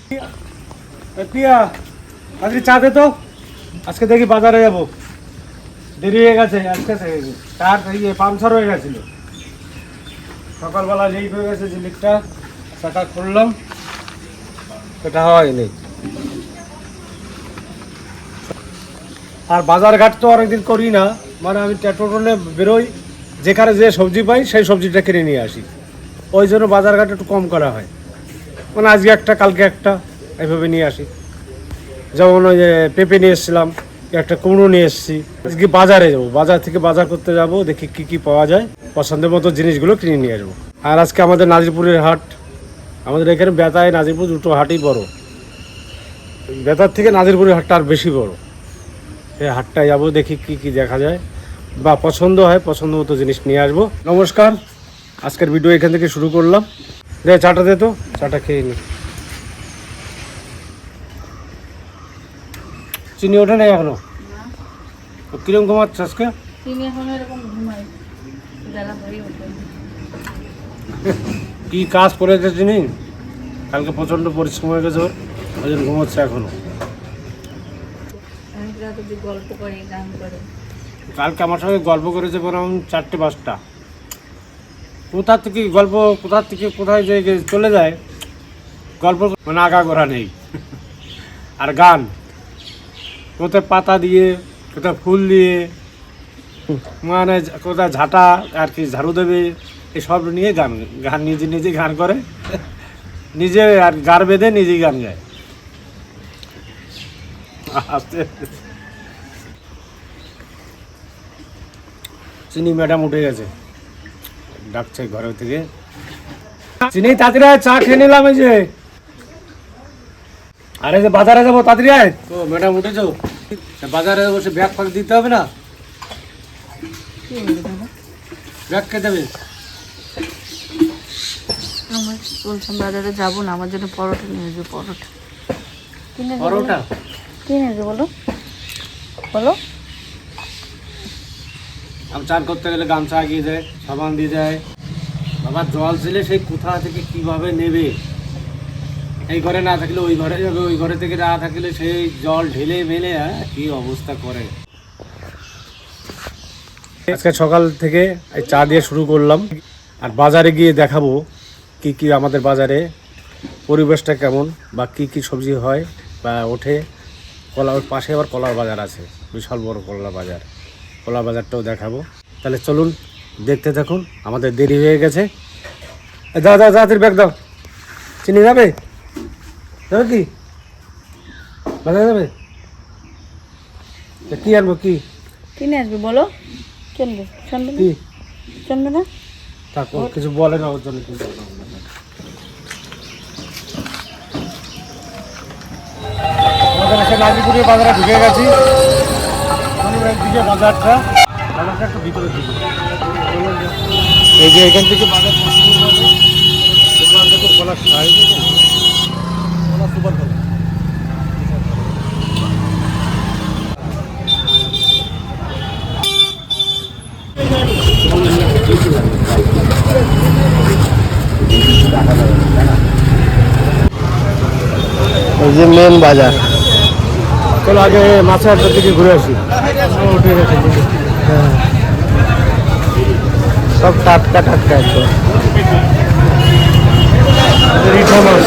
পিয়া আজকে চা দে তো, আজকে দেখি বাজারে যাবো, দেরি হয়ে গেছে। আজকে তার পাংচার হয়ে গেছিল, সকালবেলা লেট হয়ে গেছে, যে লিকটা চাকা খুললাম সেটা হয়নি। আর বাজার ঘাট তো অনেকদিন করি না, মানে আমি টোটোলে বেরোই, যেখানে যে সবজি পাই সেই সবজিটা কিনে নিয়ে আসি, ওই জন্য বাজার ঘাট একটু কম করা হয়। মানে আজকে একটা কালকে একটা এইভাবে নিয়ে আসি। যেমন ওই যে পেঁপে নিয়ে এসেছিলাম, একটা কুমড়ো নিয়ে এসেছি। আজকে বাজারে যাবো, বাজার থেকে বাজার করতে যাব, দেখি কি কি পাওয়া যায়, পছন্দের মতো জিনিসগুলো কিনে নিয়ে আসবো। আর আজকে আমাদের নাজিরপুরের হাট, আমাদের এখানে বেতায় নাজিরপুর দুটো হাটই বড়, বেতার থেকে নাজিরপুরের হাটটা আর বেশি বড়। এই হাটটায় যাবো, দেখি কি কি দেখা যায় বা পছন্দ হয়, পছন্দ মতো জিনিস নিয়ে আসবো। নমস্কার, আজকের ভিডিও এখান থেকে শুরু করলাম। দে চাটা দে তো, চাটা খেয়ে নি। চিনি ওঠে নাই এখনো? কিরকম ঘুমাচ্ছে আজকে? কি কাজ করেছে চিনি, কালকে প্রচন্ড পরিশ্রম হয়ে গেছে ওর, ওই জন্য ঘুমাচ্ছে এখনো। কালকে আমার সঙ্গে গল্প করেছে বরং 4-5টা। কোথা থেকে গল্প, কোথা থেকে কোথায় যে চলে যায়, গল্প মানে আগা গোড়া নেই। আর গান, কোথায় পাতা দিয়ে, কোথায় ফুল দিয়ে, মানে কোথায় ঝাঁটা আর কি ঝাড়ু দেবে, এসব নিয়ে গান গান নিজে নিজে গান করে, নিজে আর গার বেঁধে নিজেই গান গায়। চিনি ম্যাডাম উঠে গেছে, ডাকছে ঘরের থেকে। চিনি তাড়াতাড়ি আয়, চা খেয়ে নিলাম। এই যে আরে যে বাজারে যাবো, তাড়াতাড়ি আয়। তো ম্যাডাম উঠেছো, বাজারে বসে ব্যাগ ফাঁক দিতে হবে না? ব্যাগ কে দেবে? আমার বলছিলাম বাজারে যাবো না, আমার জন্য পরোটা নিয়ে আসবে। পরোটা পরোটা কিনে আসবে, বলো বলো। আমি চান করতে গেলে গামছা এগিয়ে যায়, সাবান দিয়ে যায়। বাবা জল ছেলে সেই কোথা থেকে কিভাবে নেবে, এই ঘরে না থাকলে ওই ঘরে যাবে, ওই ঘরে থেকে না থাকলে সেই জল ঢেলে মেলে কি অবস্থা করে। আজকে সকাল থেকে এই চা দিয়ে শুরু করলাম, আর বাজারে গিয়ে দেখাবো কি কি আমাদের বাজারে পরিবেশটা কেমন, বা কি কি সবজি হয় বা ওঠে। কলার পাশে আবার কলার বাজার আছে, বিশাল বড় কলার বাজার, কলা বাজারটাও দেখাবো। তাহলে চলুন দেখতে থাকুন, আমাদের দেরি হয়ে গেছে। দাও দাও তাড়াতাড়ি ব্যাগ দাও। চিনি যাবে, যাবে কি বাজার যাবে? কি আনবো, কি কিনে আসবে বলো? কিনবে, শুনবে কি শুনবে না? তারপর কিছু বলে না ওর জন্য। আমাদের এখানে নাজিরপুরের বাজারে ঢুকে গেছি, একদিকে বাজারটা, বাজারটা একটু ভিতরের দিকে। এই যে এখান থেকে বাজার কলা সাইজ, কলা সুপার কলা। এই যে মেন বাজার। চলো আগে মাছের আড্ডার দিকে ঘুরে আসি। উঠে গেছে, সব টাটকা টাটকা একদম। রিঠা মাছ,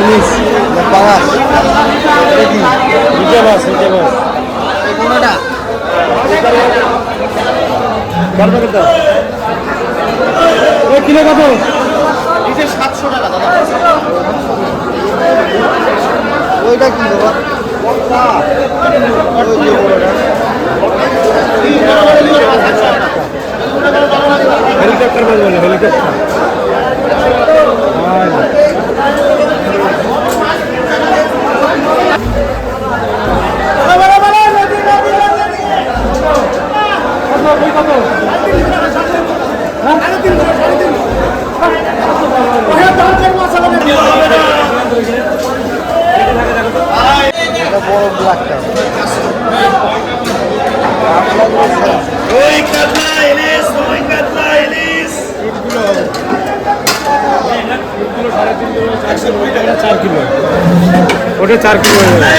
ইলিশ, পাওয়া রিঠা মাছ, রিঠা মাছ। কোনটা কারণ কত ওই কিলো কত? 700 টাকা দাদা। ওইটা কি বাবা? হেলিকপ্টার মাছ বলে, হেলিকপ্টার। বড় ব্ল্যাকটা ওই কাতলা ইলিশ, ওই কাতলা ইলিশ। কিলো 3.5 কিলো 4 কিলো ওটা 4 কিলো হয়ে যাবে।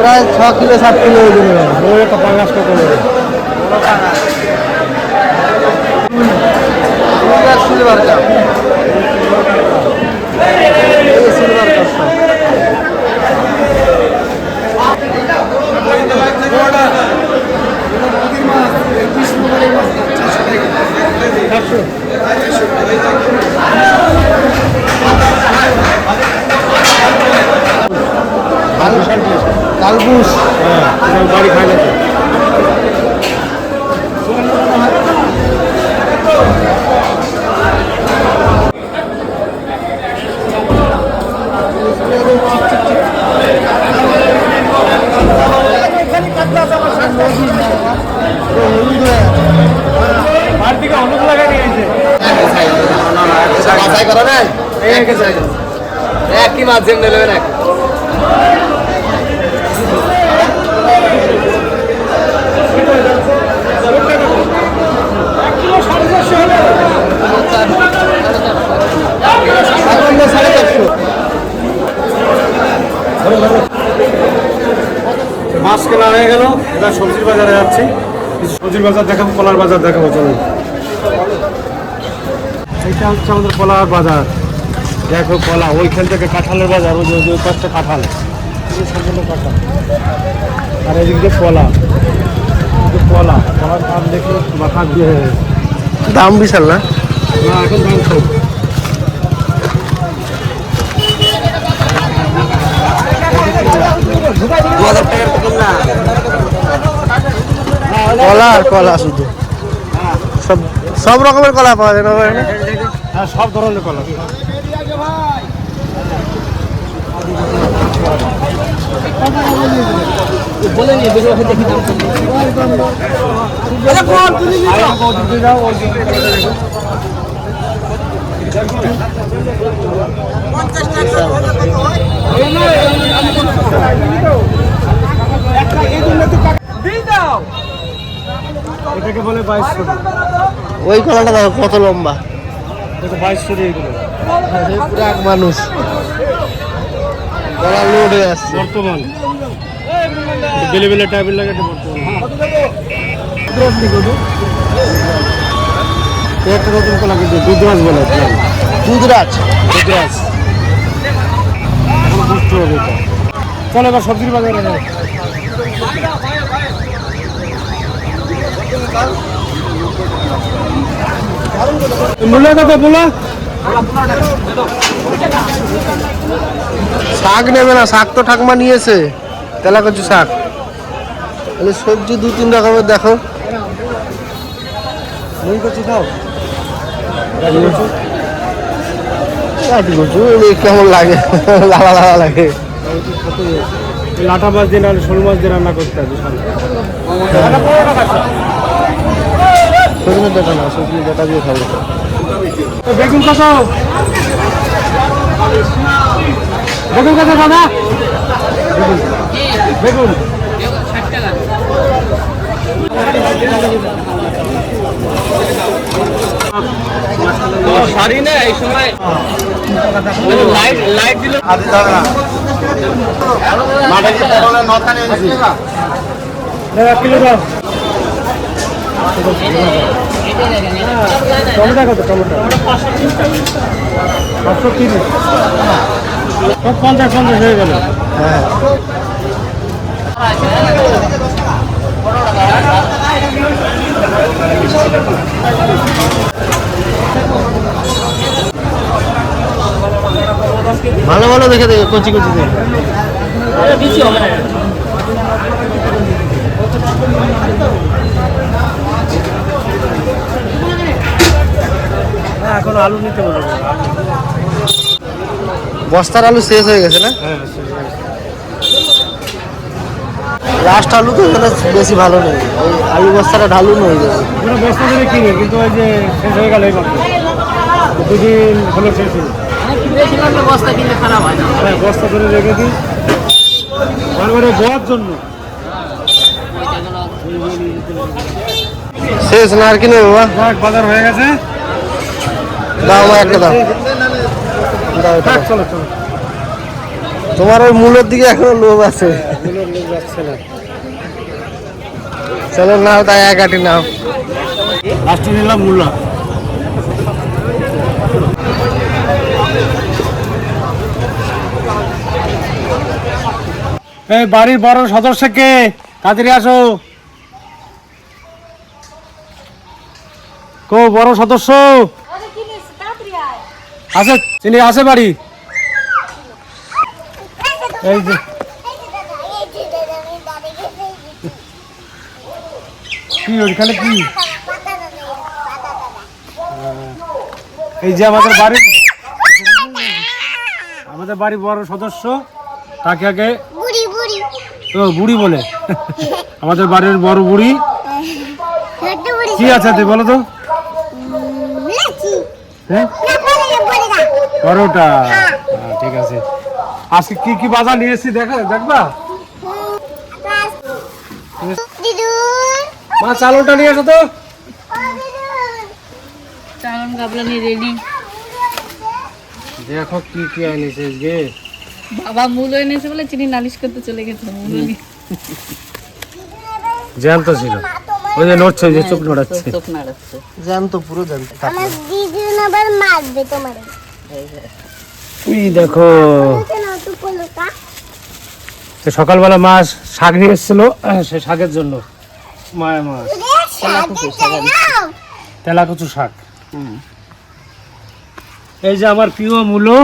প্রায় 6 কিলো 7 কিলো হয়ে যাবে। ওই একটা পাঙ্গাস কত হবে? সিলভার কাপ, সিলভার কাপ কালবুস। হ্যাঁ, বাড়ি খায় না তো। বাড়ি থেকে অন্য লাগাই নিয়ে আসে। বাছাই করা নাই, একই মাছ যেমন নেবেন এক। মাছ কেনা হয়ে গেল, এবার সবজির বাজারে যাচ্ছি। সবজির বাজার দেখাবো, কলার বাজার দেখাবো, চলুন। এইটা হচ্ছে আমাদের কলার বাজার। দেখো কলা, ওইখান থেকে কাঁঠালের বাজার, ওই যে পাশটা কাঁঠাল, সম্পূর্ণ কাঁঠাল। আর এদিক দিয়ে কলা, কলা কলার দাম দেখে মাথা দিয়ে হয়ে গেছে। দাম বিশাল না? না, এখন দাম কম। কলা আর কলা শুধু, সব সব রকমের কলা পাওয়া যায় না? হ্যাঁ, সব ধরনের কলা। এটাকে বলে 2200। ওই কলাটা দেখো কত লম্বা, এটা 2200 এইগুলো পুরো এক মানুষ কলা লোড হয়ে আসছে। বর্তমান বেলে বেলে টাইপের লাগে, এটা বর্তমান। একটা নতুন কলা কিন্তু দুধরাজ বলে, দুধরাজ। দুধরাজ বুঝতে হবে এটা। চলো এবার সবজির বাজারে যাই। মূলা কত মূলা? শাক নেবে না? শাক তো ঠাকমা নিয়েছে, তেলা কচু শাক। তাহলে সবজি 2-3 রকমের দেখো। মুই কচু খাও? কাটি কচু কেমন লাগে, লালা লালা লাগে। লাটা মাছ দিয়ে নাহলে শোল মাছ দিয়ে রান্না করতে হবে। সজনের ডাটা না, সজনের ডাটা দিয়ে খাবো। বেগুন কত? বেগুন কত দাদা? বেগুন শাড়ি না এই সময় লাইট লাইট দিলে হাতে যাবে না। মাঠে যে পটলের নথা নিয়ে এসেছি। 1 কিলো দাও। টমেটো কত? টমেটো 530। সব 50 হয়ে গেল। হ্যাঁ, ভালো ভালো দেখে দেখে কচি কচি দেখে। এখন আলু নিতে বলবো। বস্তার আলু শেষ হয়ে গেছে না? হ্যাঁ, লাস্ট আলু তো এখানে বেশি ভালো নেই, ওই আলু বস্তাটা ঢালুন হয়ে যাবে। আমরা বস্তা ধরে কিনি, কিন্তু ওই যে শেষ হয়ে গেল এই মাত্র 2 দিন হলো শেষ হলো। বস্তা কিনতে খারাপ হয় না। হ্যাঁ, বস্তা ধরে রেখে দিই বারবারে গোয়ার জন্য। শেষ না আর কি নেই বাবা? যাক, বাজার হয়ে গেছে। দাও মা, একটা দাও। দাও এটা থাক, দাও। চলো চলো। তোমার ওই মূলের দিকে এখনো লোভ আছে। এগুলোর লোক যাচ্ছে না। চলো নাও, তাই এক আটি নাও। লাস্টে নিলাম মূল্য। এই বাড়ির বড় সদস্য কে? তাড়াতাড়ি আসো। কো বড় সদস্য আছে? চিনি আছে বাড়ি? এই যে কি ওইখানে কি? এই যে আমাদের বাড়ির বড় সদস্য, তাকে আগে ও বুড়ি বলে। আমাদের বাড়ির বড় বুড়ি। কি আছে তুই বলো তো? হ্যাঁ, বড়টা। ঠিক আছে। আজকে কি কি বাজার নিয়ে এসেছি দেখবা? মা চালনটা নিয়ে এসো তো। চালান গাবলা নিয়ে রেডি। দেখো কি কি এনেছে গে। বাবা মূল এনেছে বলে চিনি নালিশ করতে চলে গেছে। মূল নিয়ে জ্যান্ত ছিল, ওই যে নড়ছে, ওই যে চোখ নড়াচ্ছে। চোখ নাড়াচ্ছে। জানতো, পুরো জানতো। আমার দিদি আবার মারবে তোমারে। তুই দেখো, তো পলকা সে সকালবেলা মাছ শাক নিয়ে এসেছিল, সে শাকের জন্য মায়া মাছ, তেলাকুচু শাক। এই যে আমার প্রিয় মূলো,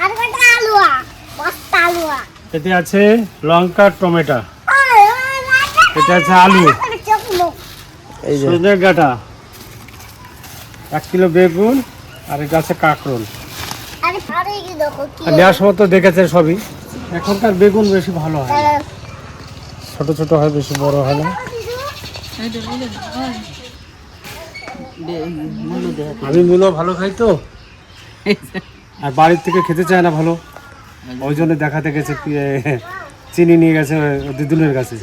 আর কটা আলুয়া, বস্তা আলুয়া। এতে আছে লঙ্কা, টমেটো, এটা আছে আলু, এই যে সজনে ডাঁটা, 1 কিলো বেগুন, আর এটা আছে কাঁকরোল। আরে আরে কি দেখো কি। আর নেওয়ার সময় তো দেখেছে সবই। এখনকার বেগুন বেশি ভালো হয় না, ছোট ছোট হয়, বেশি বড় হয় না। আমি মূলো ভালো খাই তো, আর বাড়ির থেকে খেতে চায় না ভালো, ওই জন্য দেখাতে গেছে, চিনি নিয়ে গেছে দিদুনের কাছে।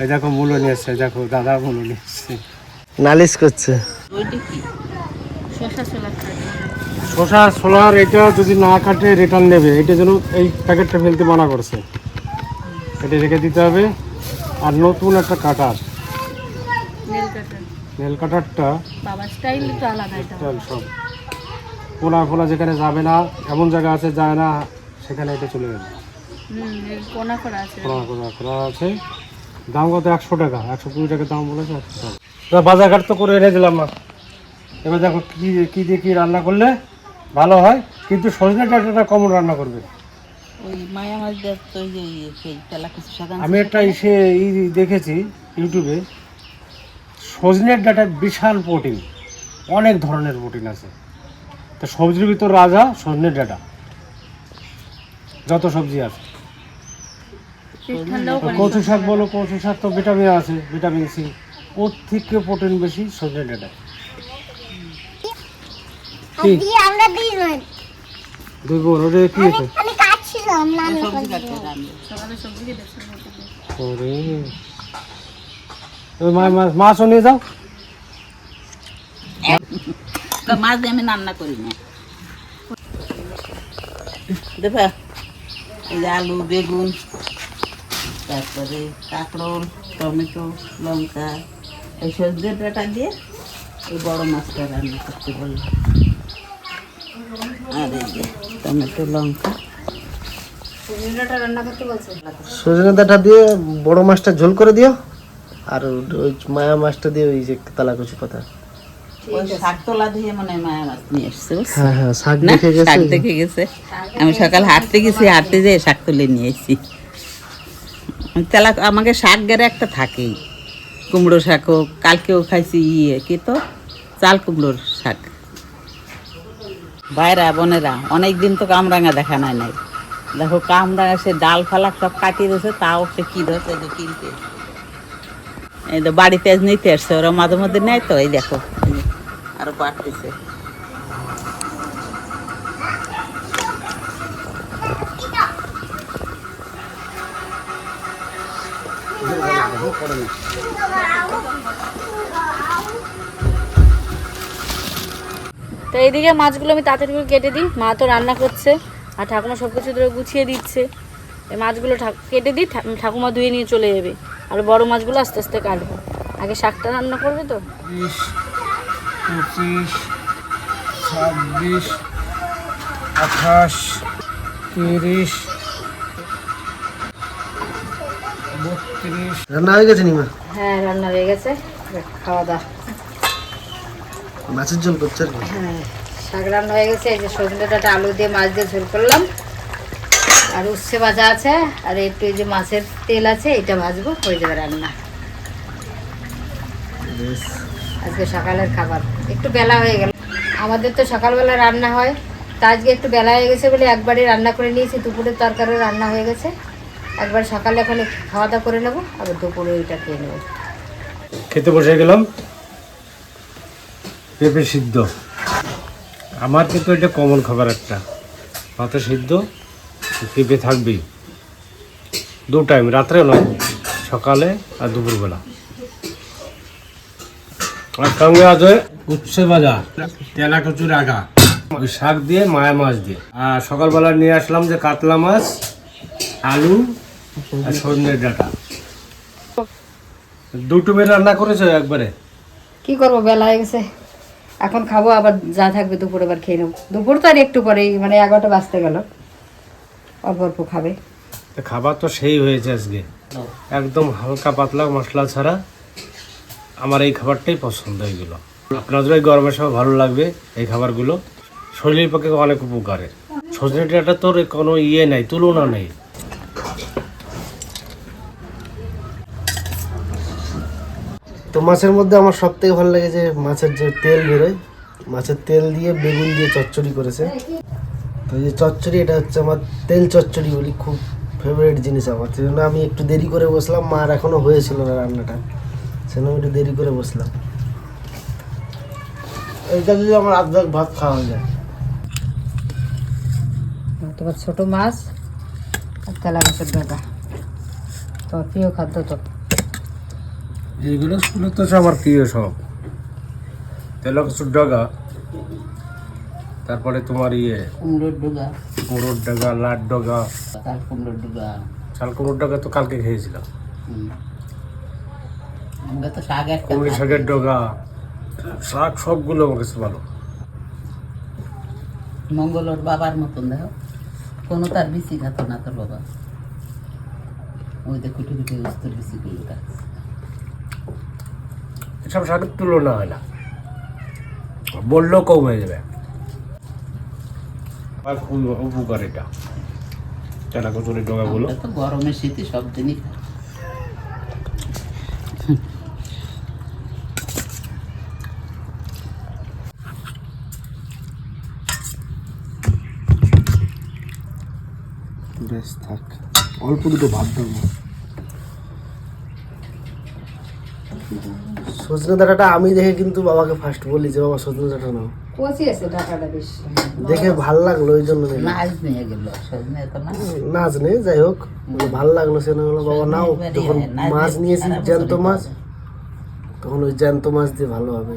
এই দেখো মূলো নিয়ে এসছে, দেখো দাদা মূলো নিয়ে এসছে। নালিশ করছে। ওইটা কি? শশা ছোলা খাই। শশা ছোলার এটা যদি না কাটে রিটার্ন নেবে, এটা যেন এই প্যাকেটটা ফেলতে মানা করছে, এটা রেখে দিতে হবে। আর নতুন একটা কাটার, নেল কাটা। নেল কাটারটা বাবার স্টাইল তো আলাদা এটা। সব পোলা ফোলা যেখানে যাবে না, এমন জায়গা আছে যায় না, সেখানে এটা চলে যাবে। এই কোনা করা আছে। খোলা আছে। দাম কত? 100 টাকা, 120 টাকা দাম বলেছে। 100 টাকা। তা বাজারঘাট তো করে এনে দিলাম না। এবার দেখো কি দিয়ে কি রান্না করলে ভালো হয়, কিন্তু সজনে ডাঁটাটা কমন রান্না করবে। ওই মায়া মাছ দেখ তো, ওই যে সেই তেলা কিছু শাক আমি একটা দেখেছি ইউটিউবে, সজনের ডাঁটায় বিশাল প্রোটিন, অনেক ধরনের প্রোটিন আছে। তো সবজির ভিতর রাজা সজনের ডাঁটা, যত সবজি আছে। ঠান্ডাও পানি। কচু শাক বলো, কচু শাক তো ভিটামিন আছে, ভিটামিন সি, ওর থেকে প্রোটিন বেশি সজনে ডাঁটায়। আর দি আমরা দিই নয়। দুই বোন, ওটা কি আছে? আমি কাটছিলাম নানি সবজি কাটছিল। কাটতে রান্না। সকালে সবজি কেটে ওরে, ওই মাছও নিয়ে যাও। মাছ দিয়ে আমি রান্না করি না। দেখা এই যে আলু, বেগুন, তারপরে কাঁকরোল, টমেটো, লঙ্কা, এই সবজি ডাঁটা দিয়ে এই বড় মাছটা রান্না করতে বললাম। আর এই যে টমেটো, লঙ্কা, রান্না করতে বলছে। সজনে ডাঁটা দিয়ে বড় মাছটা ঝোল করে দিও, আর ওই মায়া মাছটা দিয়ে ওই যে তেলাকুচি কথা। ওই শাক তোলা দিয়ে মনে হয় মায়া মাছ নিয়ে এসছে, বুঝছো? হ্যাঁ হ্যাঁ, শাক না, দেখে শাক গেছে। দেখে গেছে। আমি সকাল হাঁটতে গেছি, হাঁটতে যেয়ে শাক তুলে নিয়ে এসেছি। তেলা আমাকে শাক গেরে একটা থাকেই, কুমড়ো শাক হোক, কালকেও খাইছি কি তো চাল কুমড়োর শাক। ভাইরা বোনেরা, অনেক দিন তো কামরাঙা দেখা নাই। দেখো কামরাঙা সে ডাল ফালাক সব কাটিয়ে দিয়েছে, তাও সে কি ধরছে যে কিনতে। এই তো বাড়িতে আজ নিতে আসছে, ওরা মাঝে মধ্যে নেয় তো, এই দেখো আরো বাড়তেছে। তো এইদিকে মাছগুলো আমি তাড়াতাড়ি করে কেটে দিই, মা তো রান্না করছে আর ঠাকুমা সব কিছু ধরে গুছিয়ে দিচ্ছে। এই মাছগুলো কেটে দিই, ঠাকুমা ধুয়ে নিয়ে চলে যাবে। আর বড় মাছগুলো আস্তে আস্তে কাটবো, আগে শাকটা রান্না করবে তো। 20, 25, 26, 28, 30, 32। রান্না হয়ে গেছে নিমা? হ্যাঁ রান্না হয়ে গেছে, খাওয়া দাওয়া। মাছের ঝোল করছে আর কি? হ্যাঁ শাক রান্না হয়ে গেছে। এই যে সজনে ডাঁটা আলু দিয়ে মাছ দিয়ে ঝোল করলাম, আর উচ্ছে ভাজা আছে, আর একটু এই যে মাছের তেল আছে, এটা ভাজবো, হয়ে যাবে রান্না। আজকে সকালের খাবার একটু বেলা হয়ে গেল, আমাদের তো সকালবেলা রান্না হয়, তা আজকে একটু বেলা হয়ে গেছে বলে একবারই রান্না করে নিয়েছি। দুপুরের তরকারিও রান্না হয়ে গেছে, একবার সকালে এখন খাওয়া দাওয়া করে নেবো, আবার দুপুরে ওইটা খেয়ে নেবো। খেতে বসে গেলাম, পেঁপে সিদ্ধ। আমার কিন্তু এটা কমন খাবার একটা, ভাতে সিদ্ধ, পেঁপে থাকবেই 2 টাইম, রাত্রে নয়, সকালে আর দুপুরবেলা। আর সঙ্গে আছে উচ্ছে ভাজা, তেলা কচুর আগা, ওই শাক দিয়ে, মায়া মাছ দিয়ে। আর সকালবেলা নিয়ে আসলাম যে কাতলা মাছ, আলু আর সজনের ডাঁটা। 2 টুমে রান্না করেছো একবারে? কি করবো, বেলা হয়ে গেছে, এখন খাবো, আবার যা থাকবে দুপুরে আবার খেয়ে নেবো। দুপুর তো আর একটু পরেই, মানে 11টা বাজতে গেল, অল্প অল্প খাবে। খাবার তো সেই হয়েছে আজকে, একদম হালকা পাতলা মশলা ছাড়া। আমার এই খাবারটাই পছন্দ হয়ে গেল। আপনাদের এই গরমের সময় ভালো লাগবে এই খাবারগুলো, শরীরের পক্ষে অনেক উপকারের। সজনে ডাঁটা তোর কোনো ইয়ে নাই, তুলনা নেই। তো মাছের মধ্যে আমার সব থেকে ভালো লাগে যে মাছের যে তেল বেরোয়, মাছের তেল দিয়ে বেগুন দিয়ে চচ্চড়ি করেছে। তো এই যে চচ্চড়ি, এটা হচ্ছে আমার তেল চচ্চড়ি বলি, খুব ফেভারিট জিনিস আমার। সেই জন্য আমি একটু দেরি করে বসলাম, মার এখনও হয়েছিল না রান্নাটা, সেজন্য আমি একটু দেরি করে বসলাম। এইটা যদি আমার আধ ভাত খাওয়া হয়ে যায়। তোমার ছোট মাছ আর তেলা মাছের ডাঁটা তোমার প্রিয় খাদ্য তো। এইগুলো শুনে তো সবার প্রিয় সব, তেলা কচুর ডগা, তারপরে তোমার ইয়ে কুমড়োর ডুগা, কুমড়োর ডগা, লাট ডগা, চাল কুমড়োর ডুগা। চাল কুমড়োর ডগা তো কালকে খেয়েছিলাম। আমরা তো শাক একটা কুমড়ি শাকের ডগা, শাক সবগুলো আমার কাছে ভালো। মঙ্গলর বাবার মতন দেখো, কোনো তার বিচি খাত না তোর বাবা, ওই যে কুটি কুটি উস্তর বিচি গুলো খাচ্ছে। এসব শাকের তুলনা হয় না, বললেও কম হয়ে যাবে। আর খুব উপকার এটা, তেলা কচুরির ডগাগুলো। আমরা তো গরমে শীতে সব দিনই খাই। বেশ থাক, অল্প দুটো ভাত দেবো। সজনে ডাঁটাটা আমি দেখে কিন্তু বাবাকে ফার্স্ট বলি যে বাবা সজনে ডাঁটা নাও, কচি আছে ডাঁটাটা বেশ, দেখে ভাল লাগলো, ওই জন্য নিলাম। নাচ নিয়ে গেল সজনে তো না, নাচ নেই, যাই হোক ভাল লাগলো, সে হলো বাবা নাও। যখন মাছ নিয়েছি জ্যান্ত মাছ, তখন ওই জ্যান্ত মাছ দিয়ে ভালো হবে।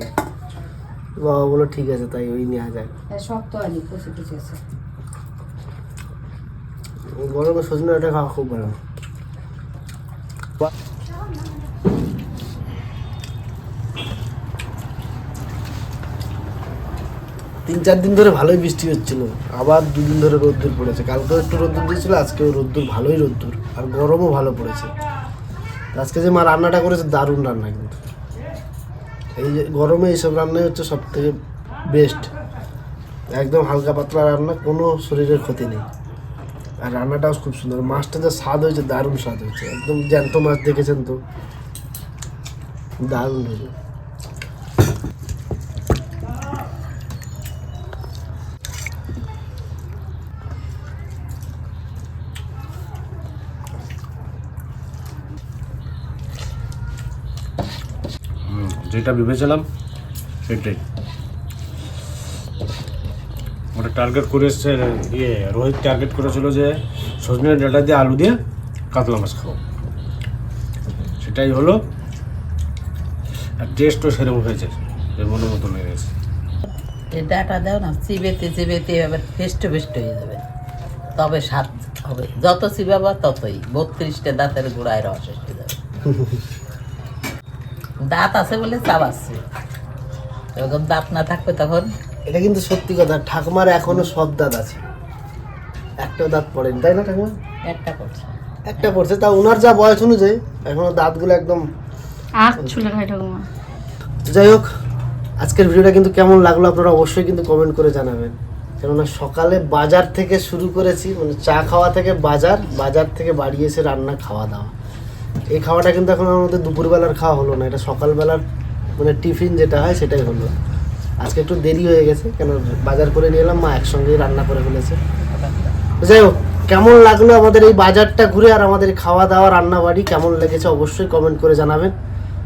বাবা বলো ঠিক আছে, তাই ওই নেওয়া যায়। শক্ত হয়নি, কচি কচি আছে। গরমে সজনে ডাঁটা খাওয়া খুব ভালো। 3-4 দিন ধরে ভালোই বৃষ্টি হচ্ছিল, আবার 2 দিন ধরে রোদ্দুর পড়েছে। কালকেও একটু রোদ্দুর দিয়েছিল, আজকেও রোদ্দুর, ভালোই রোদ্দুর, আর গরমও ভালো পড়েছে। আজকে যে মা রান্নাটা করেছে দারুণ রান্না, কিন্তু এই যে গরমে এইসব রান্নাই হচ্ছে সব থেকে বেস্ট। একদম হালকা পাতলা রান্না, কোনো শরীরের ক্ষতি নেই, আর রান্নাটাও খুব সুন্দর। মাছটা যা স্বাদ হয়েছে, দারুণ স্বাদ হয়েছে, একদম জ্যান্ত মাছ, দেখেছেন তো, দারুণ হয়েছে। যেটা ভেবেছিলাম সেটাই। ওটা টার্গেট করেছে, রোহিত টার্গেট করেছিল যে সজনে ডাঁটা দিয়ে আলু দিয়ে কাতলা মাছ খাবো, সেটা সেটাই হলো, আর টেস্টও সেরকম হয়েছে, যে মনের মতন হয়ে গেছে। এই ডাটা দাও না, চিবেতে চিবেতে এবার পেস্ট পেস্ট হয়ে যাবে, তবে স্বাদ হবে। যত চিবাবা ততই 32টা দাঁতের গোড়ায় রস এসে যাবে। দাঁত আছে বলে চাবাচ্ছে, যখন দাঁত না থাকবে তখন এটা কিন্তু সত্যি কথা, ঠাকুমার এখনো সব দাঁত আছে, একটাও দাঁত পড়েনি, তাই না ঠাকুমা? একটা করছে। একটা পড়ছে, তা ওনার যা বয়স অনুযায়ী এখনো দাঁতগুলো একদম। যাই হোক, আজকের ভিডিওটা কিন্তু কেমন লাগলো আপনারা অবশ্যই কিন্তু কমেন্ট করে জানাবেন। কেননা সকালে বাজার থেকে শুরু করেছি, মানে চা খাওয়া থেকে বাজার থেকে বাড়ি এসে রান্না, খাওয়া দাওয়া, এই খাওয়াটা কিন্তু এখন আমাদের দুপুরবেলার খাওয়া হলো না, এটা সকালবেলার মানে টিফিন যেটা হয় সেটাই হলো। আজকে একটু দেরি হয়ে গেছে, কেন বাজার করে নিয়ে এলাম, মা একসঙ্গেই রান্না করে ফেলেছে। যাই হোক, কেমন লাগলো আমাদের এই বাজারটা ঘুরে আর আমাদের খাওয়া দাওয়া রান্না বাড়ি কেমন লেগেছে অবশ্যই কমেন্ট করে জানাবেন।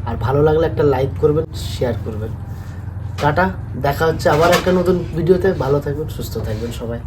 আর ভালো লাগলে একটা লাইক করবেন, শেয়ার করবেন। টাটা, দেখা হচ্ছে আবার একটা নতুন ভিডিওতে। ভালো থাকবেন, সুস্থ থাকবেন সবাই।